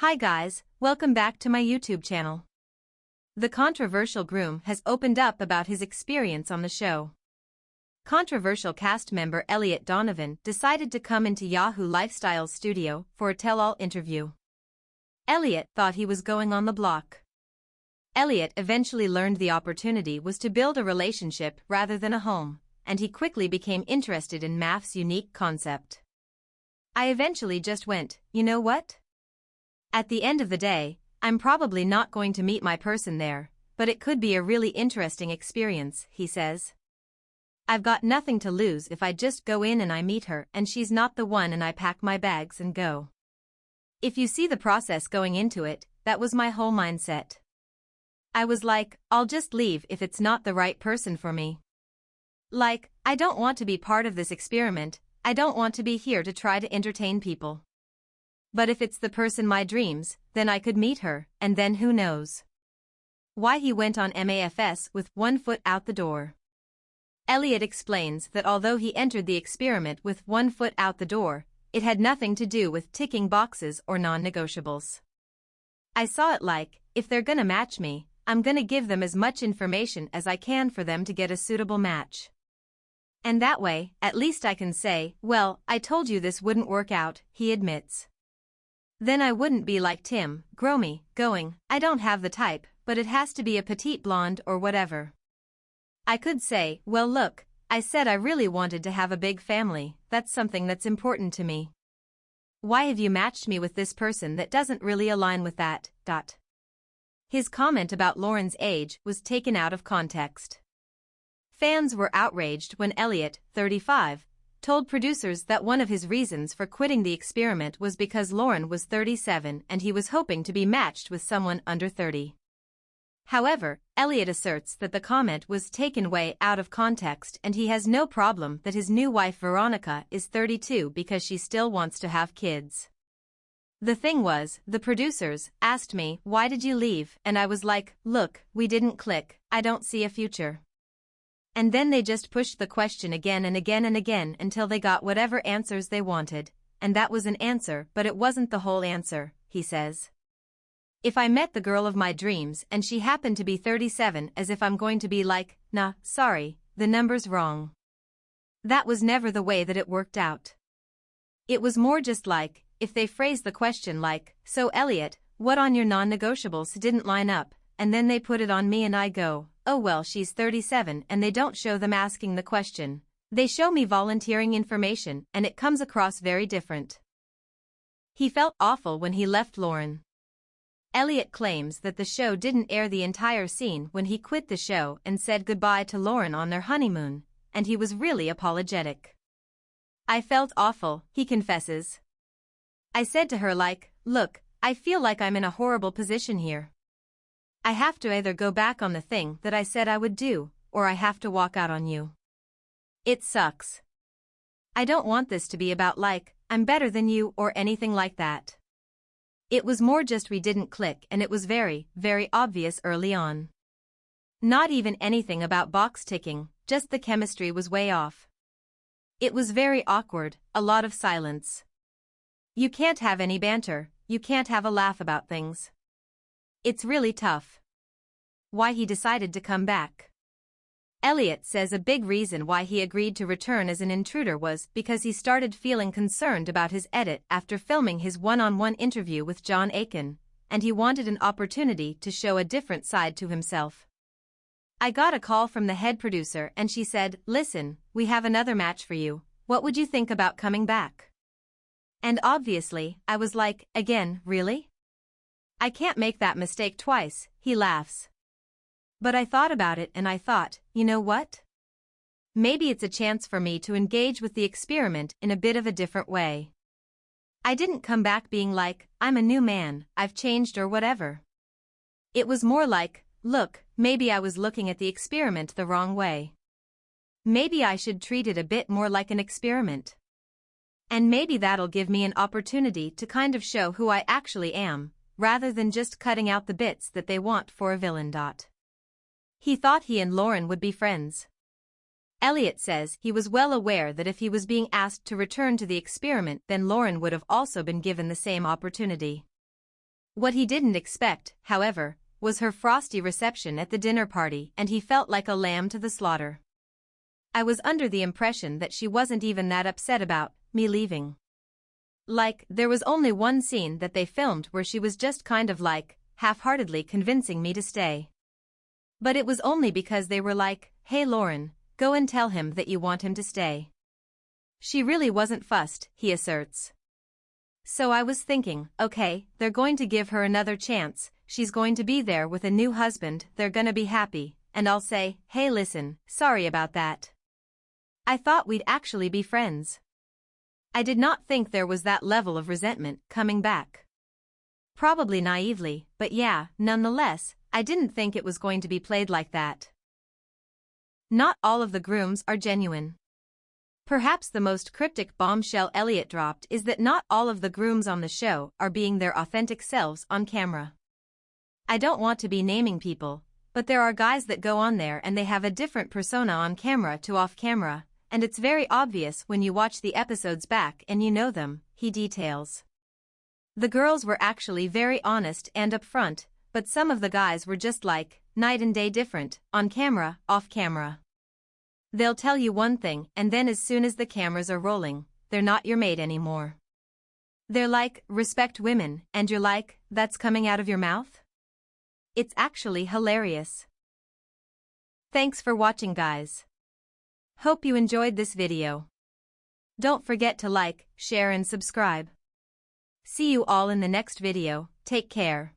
Hi guys, welcome back to my YouTube channel. The controversial groom has opened up about his experience on the show. Controversial cast member Eliot Donovan decided to come into Yahoo Lifestyle's studio for a tell-all interview. Eliot thought he was going on the block. Eliot eventually learned the opportunity was to build a relationship rather than a home, and he quickly became interested in MAFS' unique concept. I eventually just went, you know what? At the end of the day, I'm probably not going to meet my person there, but it could be a really interesting experience, he says. I've got nothing to lose if I just go in and I meet her and she's not the one and I pack my bags and go. If you see the process going into it, that was my whole mindset. I was like, I'll just leave if it's not the right person for me. Like, I don't want to be part of this experiment, I don't want to be here to try to entertain people. But if it's the person my dreams, then I could meet her, and then who knows? Why he went on MAFS with one foot out the door. Eliot explains that although he entered the experiment with one foot out the door, it had nothing to do with ticking boxes or non-negotiables. I saw it like, if they're gonna match me, I'm gonna give them as much information as I can for them to get a suitable match. And that way, at least I can say, well, I told you this wouldn't work out, he admits. Then I wouldn't be like Tim, Gromy, going, I don't have the type, but it has to be a petite blonde or whatever. I could say, well look, I said I really wanted to have a big family, that's something that's important to me. Why have you matched me with this person that doesn't really align with that, His comment about Lauren's age was taken out of context. Fans were outraged when Eliot, 35, told producers that one of his reasons for quitting the experiment was because Lauren was 37 and he was hoping to be matched with someone under 30. However, Eliot asserts that the comment was taken way out of context and he has no problem that his new wife Veronica is 32 because she still wants to have kids. The thing was, the producers asked me, why did you leave? And I was like, look, we didn't click, I don't see a future. And then they just pushed the question again and again and again until they got whatever answers they wanted, and that was an answer but it wasn't the whole answer, he says. If I met the girl of my dreams and she happened to be 37 as if I'm going to be like, nah, sorry, the number's wrong. That was never the way that it worked out. It was more just like, if they phrased the question like, so Eliot, what on your non-negotiables didn't line up, and then they put it on me and I go, oh well she's 37 and they don't show them asking the question, they show me volunteering information and it comes across very different. He felt awful when he left Lauren. Eliot claims that the show didn't air the entire scene when he quit the show and said goodbye to Lauren on their honeymoon, and he was really apologetic. I felt awful, he confesses. I said to her like, look, I feel like I'm in a horrible position here. I have to either go back on the thing that I said I would do, or I have to walk out on you. It sucks. I don't want this to be about like, I'm better than you or anything like that. It was more just we didn't click and it was very, very obvious early on. Not even anything about box ticking, just the chemistry was way off. It was very awkward, a lot of silence. You can't have any banter, you can't have a laugh about things. It's really tough. Why he decided to come back. Eliot says a big reason why he agreed to return as an intruder was because he started feeling concerned about his edit after filming his one-on-one interview with John Aiken, and he wanted an opportunity to show a different side to himself. I got a call from the head producer and she said, listen, we have another match for you, what would you think about coming back? And obviously, I was like, again, really? I can't make that mistake twice, he laughs. But I thought about it and I thought, you know what? Maybe it's a chance for me to engage with the experiment in a bit of a different way. I didn't come back being like, I'm a new man, I've changed or whatever. It was more like, look, maybe I was looking at the experiment the wrong way. Maybe I should treat it a bit more like an experiment. And maybe that'll give me an opportunity to kind of show who I actually am, rather than just cutting out the bits that they want for a villain. He thought he and Lauren would be friends. Eliot says he was well aware that if he was being asked to return to the experiment then Lauren would have also been given the same opportunity. What he didn't expect, however, was her frosty reception at the dinner party, and he felt like a lamb to the slaughter. I was under the impression that she wasn't even that upset about me leaving. Like, there was only one scene that they filmed where she was just kind of like, half-heartedly convincing me to stay. But it was only because they were like, "Hey Lauren, go and tell him that you want him to stay." She really wasn't fussed, he asserts. So I was thinking, okay, they're going to give her another chance, she's going to be there with a new husband, they're gonna be happy, and I'll say, "Hey listen, sorry about that. I thought we'd actually be friends." I did not think there was that level of resentment coming back. Probably naively, but yeah, nonetheless, I didn't think it was going to be played like that. Not all of the grooms are genuine. Perhaps the most cryptic bombshell Eliot dropped is that not all of the grooms on the show are being their authentic selves on camera. I don't want to be naming people, but there are guys that go on there and they have a different persona on camera to off camera, and it's very obvious when you watch the episodes back and you know them, he details. The girls were actually very honest and upfront, but some of the guys were just like, night and day different, on camera, off camera. They'll tell you one thing and then as soon as the cameras are rolling, they're not your mate anymore. They're like, "Respect women," and you're like, "That's coming out of your mouth?" It's actually hilarious. Thanks for watching, guys. Hope you enjoyed this video. Don't forget to like, share and subscribe. See you all in the next video, take care.